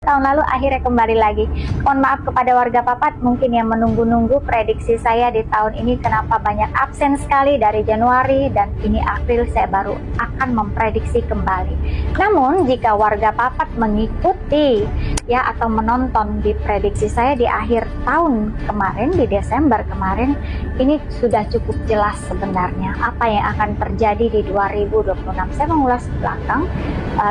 Tahun lalu akhirnya kembali lagi. Mohon maaf kepada warga Papat mungkin yang menunggu-nunggu prediksi saya di tahun ini kenapa banyak absen sekali dari Januari dan ini April saya baru akan memprediksi kembali. Namun jika warga Papat mengikuti ya atau menonton di prediksi saya di akhir tahun kemarin, di Desember kemarin, ini sudah cukup jelas sebenarnya apa yang akan terjadi di 2026. Saya mengulas ke belakang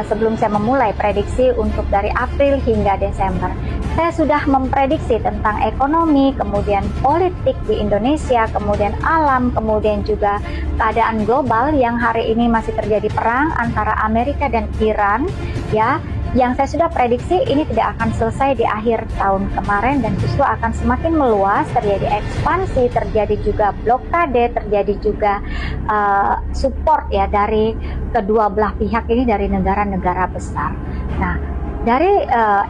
sebelum saya memulai prediksi untuk dari April hingga Desember. Saya sudah memprediksi tentang ekonomi, kemudian politik di Indonesia, kemudian alam, kemudian juga keadaan global yang hari ini masih terjadi perang antara Amerika dan Iran, ya. Yang saya sudah prediksi ini tidak akan selesai di akhir tahun kemarin dan justru akan semakin meluas, terjadi ekspansi, terjadi juga blokade, terjadi juga support ya dari kedua belah pihak ini dari negara-negara besar. Nah, dari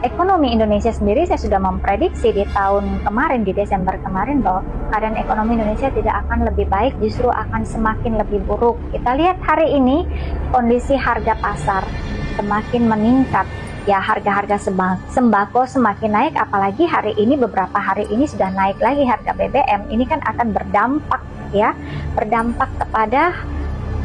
ekonomi Indonesia sendiri saya sudah memprediksi di tahun kemarin, di Desember kemarin, bahwa keadaan ekonomi Indonesia tidak akan lebih baik, justru akan semakin lebih buruk. Kita lihat hari ini kondisi harga pasar semakin meningkat, ya, harga-harga sembako semakin naik, apalagi hari ini, beberapa hari ini sudah naik lagi harga BBM. Ini kan akan berdampak ya, berdampak kepada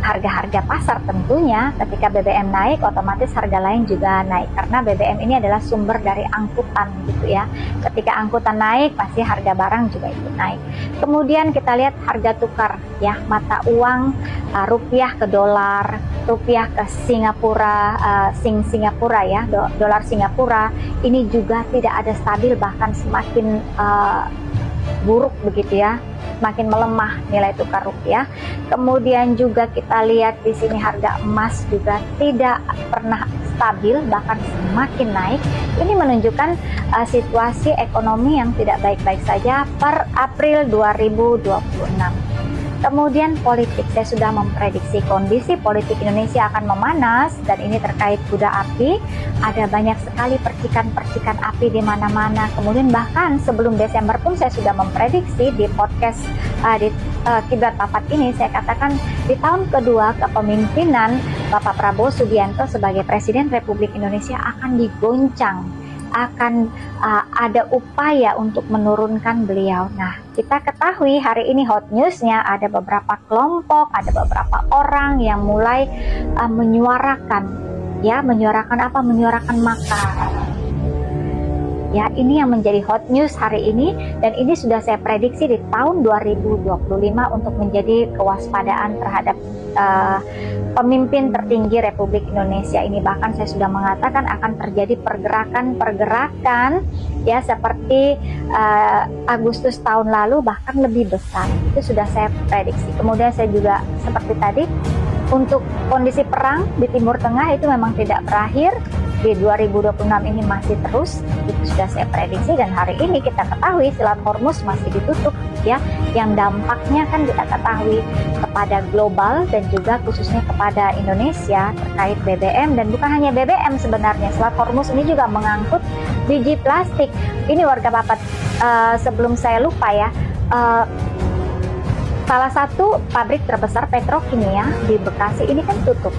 harga-harga pasar tentunya. Ketika BBM naik, otomatis harga lain juga naik karena BBM ini adalah sumber dari angkutan gitu ya. Ketika angkutan naik, pasti harga barang juga ikut naik. Kemudian kita lihat harga tukar ya, mata uang rupiah ke dolar, rupiah ke Singapura, Singapura ya, dolar Singapura ini juga tidak ada stabil, bahkan semakin buruk begitu ya, makin melemah nilai tukar rupiah. Kemudian juga kita lihat di sini harga emas juga tidak pernah stabil, bahkan semakin naik. Ini menunjukkan situasi ekonomi yang tidak baik-baik saja per April 2026. Kemudian politik, saya sudah memprediksi kondisi politik Indonesia akan memanas dan ini terkait kuda api. Ada banyak sekali percikan-percikan api di mana-mana. Kemudian bahkan sebelum Desember pun saya sudah memprediksi di podcast di Kiblat Papat ini, saya katakan di tahun kedua kepemimpinan Bapak Prabowo Subianto sebagai Presiden Republik Indonesia akan digoncang, akan ada upaya untuk menurunkan beliau. Nah, kita ketahui hari ini hot newsnya ada beberapa kelompok, ada beberapa orang yang mulai menyuarakan, ya, menyuarakan apa? Menyuarakan makar. Ya, ini yang menjadi hot news hari ini dan ini sudah saya prediksi di tahun 2025 untuk menjadi kewaspadaan terhadap pemimpin tertinggi Republik Indonesia ini. Bahkan saya sudah mengatakan akan terjadi pergerakan ya seperti Agustus tahun lalu, bahkan lebih besar. Itu sudah saya prediksi. Kemudian saya juga seperti tadi, untuk kondisi perang di Timur Tengah itu memang tidak berakhir. Di 2026 ini masih terus, itu sudah saya prediksi dan hari ini kita ketahui Selat Hormuz masih ditutup ya, yang dampaknya kan kita ketahui kepada global dan juga khususnya kepada Indonesia terkait BBM. Dan bukan hanya BBM sebenarnya, Selat Hormuz ini juga mengangkut biji plastik. Ini warga Papat, sebelum saya lupa ya, salah satu pabrik terbesar petrokimia di Bekasi ini kan tutup.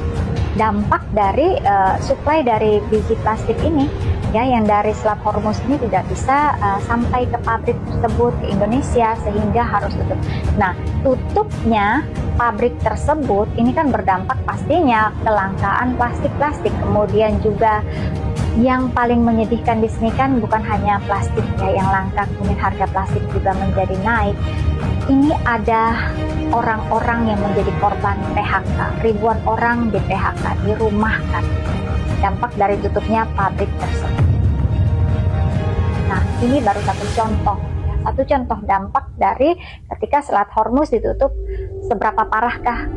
Dampak dari suplai dari biji plastik ini ya, yang dari Selat Hormuz ini tidak bisa sampai ke pabrik tersebut ke Indonesia sehingga harus tutup. Nah, tutupnya pabrik tersebut ini kan berdampak pastinya kelangkaan plastik-plastik. Kemudian juga yang paling menyedihkan di sini kan bukan hanya plastik ya yang langka, kemudian harga plastik juga menjadi naik. Ini ada orang-orang yang menjadi korban PHK, ribuan orang di PHK, dirumahkan, dampak dari tutupnya pabrik tersebut. Nah, ini baru satu contoh dampak dari ketika Selat Hormuz ditutup, seberapa parahkah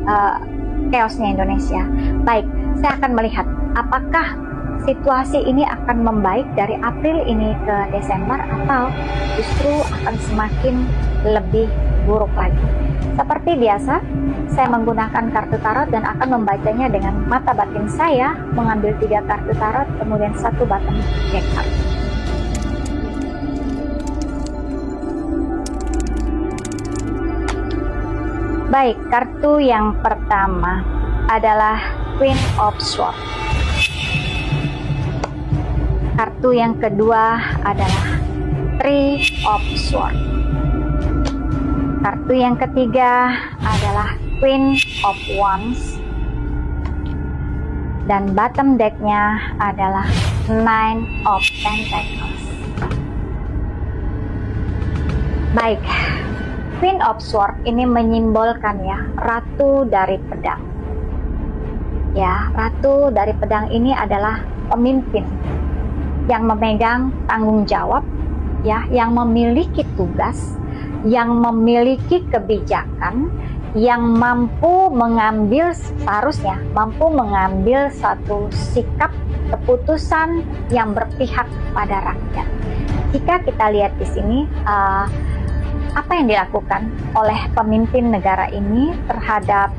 chaosnya Indonesia. Baik, saya akan melihat apakah situasi ini akan membaik dari April ini ke Desember atau justru akan semakin lebih buruk lagi. Seperti biasa, saya menggunakan kartu tarot dan akan membacanya dengan mata batin saya, mengambil 3 kartu tarot, kemudian 1 button deck kartu. Baik, kartu yang pertama adalah Queen of Swords. Kartu yang kedua adalah Three of Swords. Kartu yang ketiga adalah Queen of Wands. Dan bottom decknya adalah Nine of Pentacles. Baik, Queen of Swords ini menyimbolkan ya Ratu dari Pedang. Ya, Ratu dari Pedang ini adalah pemimpin yang memegang tanggung jawab, ya, yang memiliki tugas, yang memiliki kebijakan, yang mampu mengambil seharusnya mampu mengambil satu sikap keputusan yang berpihak pada rakyat. Jika kita lihat di sini apa yang dilakukan oleh pemimpin negara ini terhadap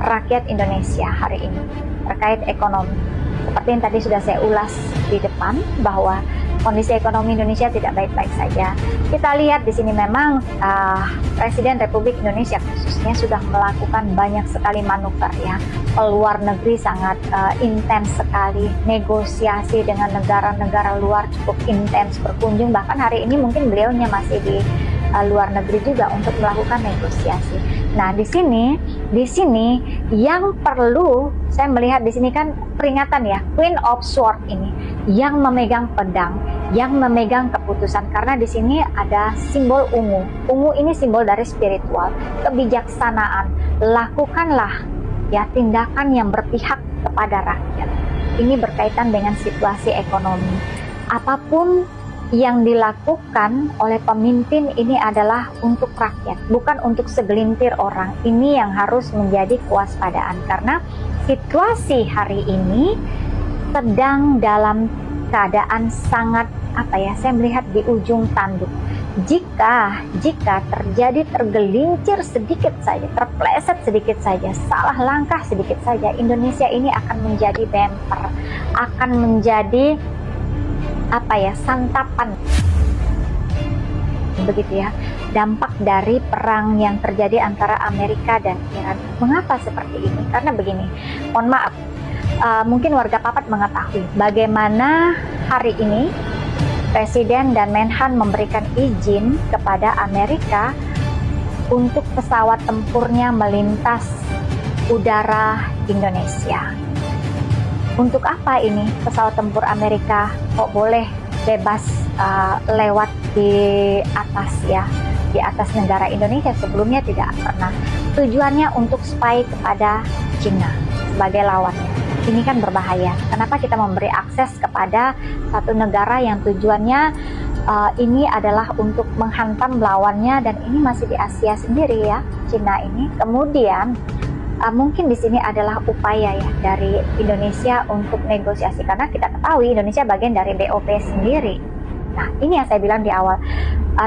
rakyat Indonesia hari ini terkait ekonomi. Seperti yang tadi sudah saya ulas di depan bahwa kondisi ekonomi Indonesia tidak baik-baik saja. Kita lihat di sini memang Presiden Republik Indonesia khususnya sudah melakukan banyak sekali manuver ya. Luar negeri sangat intens sekali, negosiasi dengan negara-negara luar cukup intens berkunjung. Bahkan hari ini mungkin beliaunya masih di luar negeri juga untuk melakukan negosiasi. Nah, di sini yang perlu saya melihat di sini kan peringatan ya, Queen of Swords ini yang memegang pedang, yang memegang keputusan, karena di sini ada simbol ungu. Ungu ini simbol dari spiritual, kebijaksanaan. Lakukanlah ya tindakan yang berpihak kepada rakyat. Ini berkaitan dengan situasi ekonomi. Apapun yang dilakukan oleh pemimpin ini adalah untuk rakyat, bukan untuk segelintir orang. Ini yang harus menjadi kewaspadaan, karena situasi hari ini sedang dalam keadaan sangat saya melihat di ujung tanduk. Jika terjadi tergelincir sedikit saja, terpleset sedikit saja, salah langkah sedikit saja, Indonesia ini akan menjadi bemper, akan menjadi santapan, begitu ya, dampak dari perang yang terjadi antara Amerika dan Iran. Mengapa seperti ini? Karena begini, mohon maaf, mungkin warga Papat mengetahui bagaimana hari ini Presiden dan Menhan memberikan izin kepada Amerika untuk pesawat tempurnya melintas udara Indonesia. Untuk apa ini pesawat tempur Amerika kok boleh bebas lewat di atas ya, di atas negara Indonesia? Sebelumnya tidak pernah. Tujuannya untuk spy kepada Cina sebagai lawannya. Ini kan berbahaya. Kenapa kita memberi akses kepada satu negara yang tujuannya ini adalah untuk menghantam lawannya, dan ini masih di Asia sendiri ya, Cina ini. Kemudian mungkin di sini adalah upaya ya dari Indonesia untuk negosiasi, karena kita ketahui Indonesia bagian dari BOP sendiri. Nah, ini yang saya bilang di awal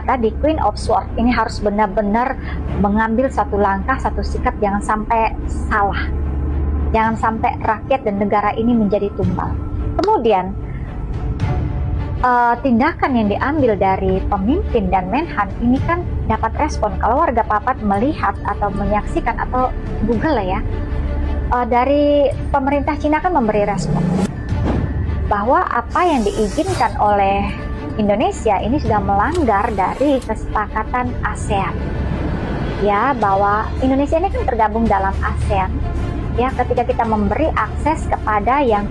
tadi, Queen of Swords ini harus benar-benar mengambil satu langkah, satu sikap, jangan sampai salah, jangan sampai rakyat dan negara ini menjadi tumbal. Kemudian tindakan yang diambil dari pemimpin dan Menhan ini kan dapat respon. Kalau warga Papat melihat atau menyaksikan atau Google lah ya, dari pemerintah Cina kan memberi respon bahwa apa yang diizinkan oleh Indonesia ini sudah melanggar dari kesepakatan ASEAN. Ya, bahwa Indonesia ini kan tergabung dalam ASEAN. Ya, ketika kita memberi akses kepada yang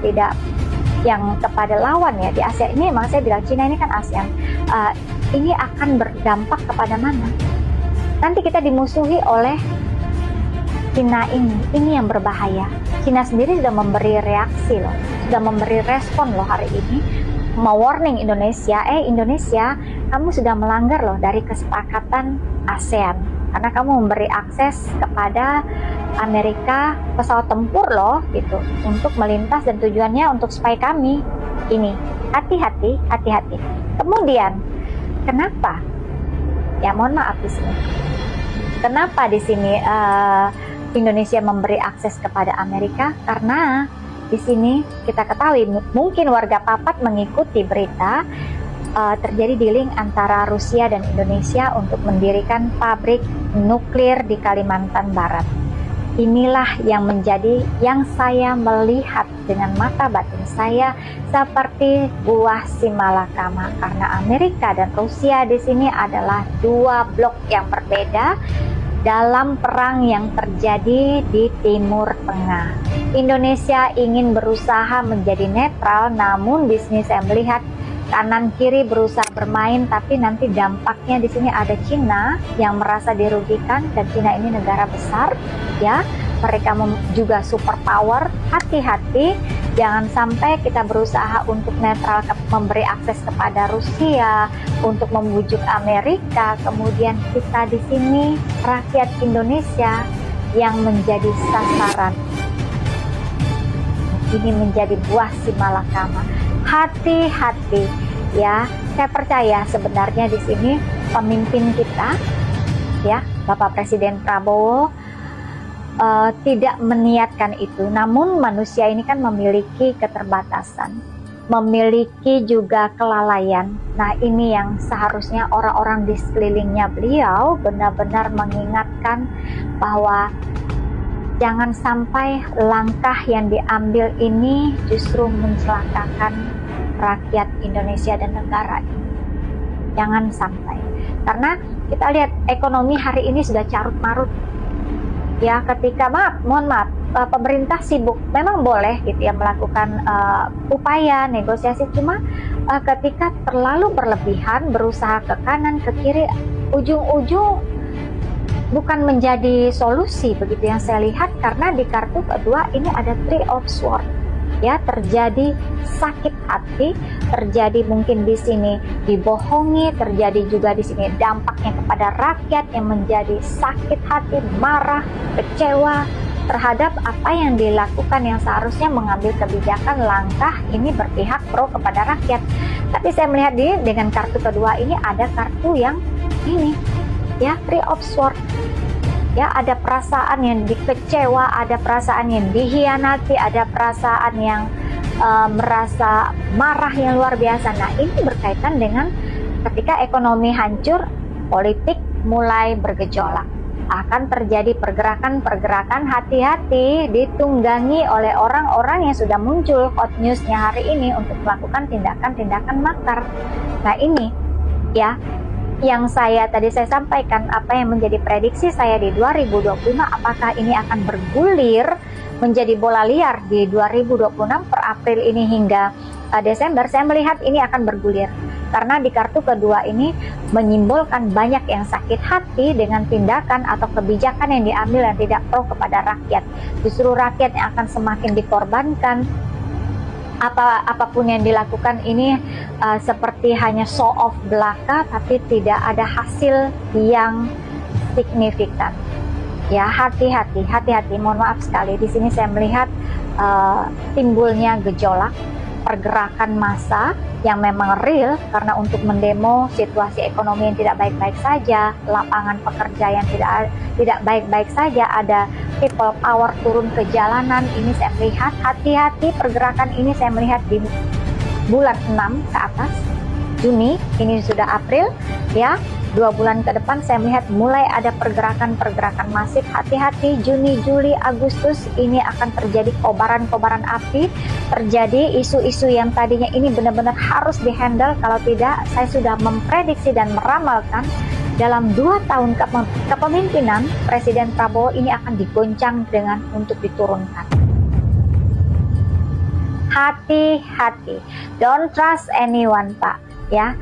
kepada lawan ya di ASEAN ini, memang saya bilang Cina ini kan ASEAN, ini akan berdampak kepada mana? Nanti kita dimusuhi oleh Cina ini yang berbahaya. Cina sendiri sudah memberi reaksi loh, sudah memberi respon loh hari ini, mewarning Indonesia, Indonesia, kamu sudah melanggar loh dari kesepakatan ASEAN, karena kamu memberi akses kepada Amerika pesawat tempur loh gitu untuk melintas, dan tujuannya untuk spy kami. Ini hati-hati. Kemudian kenapa? Ya mohon maaf di sini. Kenapa di sini Indonesia memberi akses kepada Amerika? Karena di sini kita ketahui, mungkin warga Papat mengikuti berita terjadi dealing antara Rusia dan Indonesia untuk mendirikan pabrik nuklir di Kalimantan Barat. inilah yang saya melihat dengan mata batin saya seperti buah simalakama, karena Amerika dan Rusia di sini adalah dua blok yang berbeda dalam perang yang terjadi di Timur Tengah. Indonesia ingin berusaha menjadi netral, namun di sini saya melihat kanan kiri berusaha bermain, tapi nanti dampaknya di sini ada Cina yang merasa dirugikan, dan Cina ini negara besar, ya. Mereka juga superpower. Hati-hati, jangan sampai kita berusaha untuk netral, memberi akses kepada Rusia, untuk membujuk Amerika, kemudian kita di sini rakyat Indonesia yang menjadi sasaran. Ini menjadi buah simalakama. Hati-hati, ya. Saya percaya sebenarnya di sini pemimpin kita, ya, Bapak Presiden Prabowo, tidak meniatkan itu, namun manusia ini kan memiliki keterbatasan, memiliki juga kelalaian. Nah, ini yang seharusnya orang-orang di sekelilingnya beliau benar-benar mengingatkan bahwa jangan sampai langkah yang diambil ini justru mencelakakan rakyat Indonesia dan negara ini. Jangan sampai, karena kita lihat ekonomi hari ini sudah carut-marut. Ya, ketika mohon maaf, pemerintah sibuk, memang boleh gitu ya melakukan upaya negosiasi, cuma ketika terlalu berlebihan, berusaha ke kanan ke kiri, ujung-ujung bukan menjadi solusi, begitu yang saya lihat. Karena di kartu kedua ini ada Three of Swords, ya, terjadi sakit hati, terjadi mungkin di sini dibohongi, terjadi juga di sini dampaknya kepada rakyat yang menjadi sakit hati, marah, kecewa terhadap apa yang dilakukan, yang seharusnya mengambil kebijakan langkah ini berpihak pro kepada rakyat. Tapi saya melihat dengan kartu kedua ini ada kartu yang ini, ya, Three of Swords. Ya, ada perasaan yang dikecewa, ada perasaan yang dihianati, ada perasaan yang merasa marah yang luar biasa. Nah, ini berkaitan dengan ketika ekonomi hancur, politik mulai bergejolak. Akan terjadi pergerakan-pergerakan, hati-hati ditunggangi oleh orang-orang yang sudah muncul hot news-nya hari ini untuk melakukan tindakan-tindakan makar. Nah, ini ya yang saya sampaikan, apa yang menjadi prediksi saya di 2025, apakah ini akan bergulir menjadi bola liar di 2026 per April ini hingga Desember. Saya melihat ini akan bergulir karena di kartu kedua ini menyimbolkan banyak yang sakit hati dengan tindakan atau kebijakan yang diambil yang tidak pro kepada rakyat. Justru rakyat yang akan semakin dikorbankan. Apapun yang dilakukan ini seperti hanya show off belaka, tapi tidak ada hasil yang signifikan. Ya, hati-hati. Mohon maaf sekali, di sini saya melihat timbulnya gejolak, pergerakan massa yang memang real, karena untuk mendemo situasi ekonomi yang tidak baik-baik saja, lapangan pekerja yang tidak baik-baik saja, ada people power turun ke jalanan. Ini saya melihat hati-hati, pergerakan ini saya melihat di bulan 6 ke atas, Juni, ini sudah April, ya. 2 bulan ke depan saya melihat mulai ada pergerakan-pergerakan masif. Hati-hati, Juni, Juli, Agustus ini akan terjadi kobaran-kobaran api, terjadi isu-isu yang tadinya ini benar-benar harus dihandle. Kalau tidak, saya sudah memprediksi dan meramalkan dalam 2 tahun kepemimpinan Presiden Prabowo ini akan digoncang dengan untuk diturunkan. Hati-hati, don't trust anyone, Pak, ya.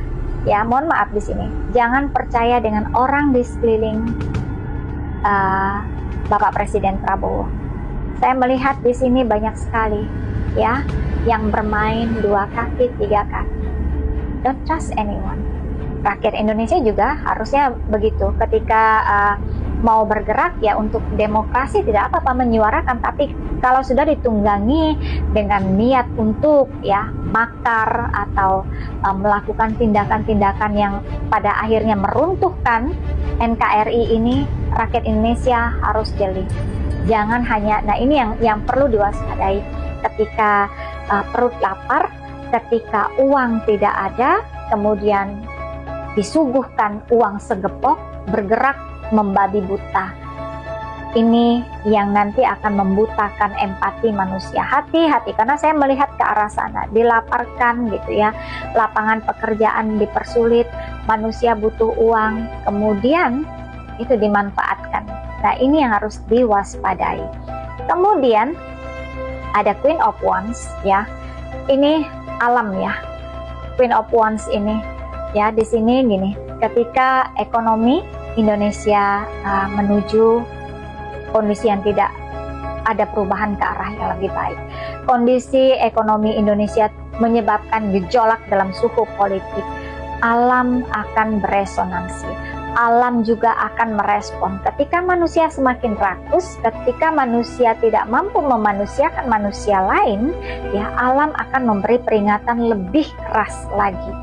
Ya, mohon maaf di sini. Jangan percaya dengan orang di sekeliling Bapak Presiden Prabowo. Saya melihat di sini banyak sekali, ya, yang bermain 2 kaki, 3 kaki. Don't trust anyone. Rakyat Indonesia juga harusnya begitu. Ketika mau bergerak, ya, untuk demokrasi tidak apa-apa menyuarakan, tapi kalau sudah ditunggangi dengan niat untuk, ya, makar atau melakukan tindakan-tindakan yang pada akhirnya meruntuhkan NKRI ini, rakyat Indonesia harus jeli. Jangan hanya, nah ini yang perlu diwaspadai ketika perut lapar, ketika uang tidak ada, kemudian disuguhkan uang segepok, bergerak membabi buta. ini yang nanti akan membutakan empati manusia. Hati-hati, karena saya melihat ke arah sana, dilaparkan gitu ya, lapangan pekerjaan dipersulit, manusia butuh uang, kemudian itu dimanfaatkan. Nah, ini yang harus diwaspadai. Kemudian ada Queen of Wands ya, ini alam ya. Queen of Wands ini ya, di sini gini, ketika ekonomi Indonesia menuju kondisi yang tidak ada perubahan ke arah yang lebih baik. Kondisi ekonomi Indonesia menyebabkan gejolak dalam suhu politik. Alam akan beresonansi. Alam juga akan merespon. Ketika manusia semakin rakus, ketika manusia tidak mampu memanusiakan manusia lain, ya alam akan memberi peringatan lebih keras lagi.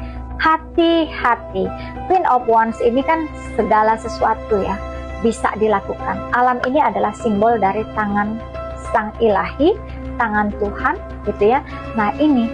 Hati-hati. Queen of Wands ini kan segala sesuatu ya bisa dilakukan. Alam ini adalah simbol dari tangan Sang Ilahi, tangan Tuhan gitu ya. Nah, ini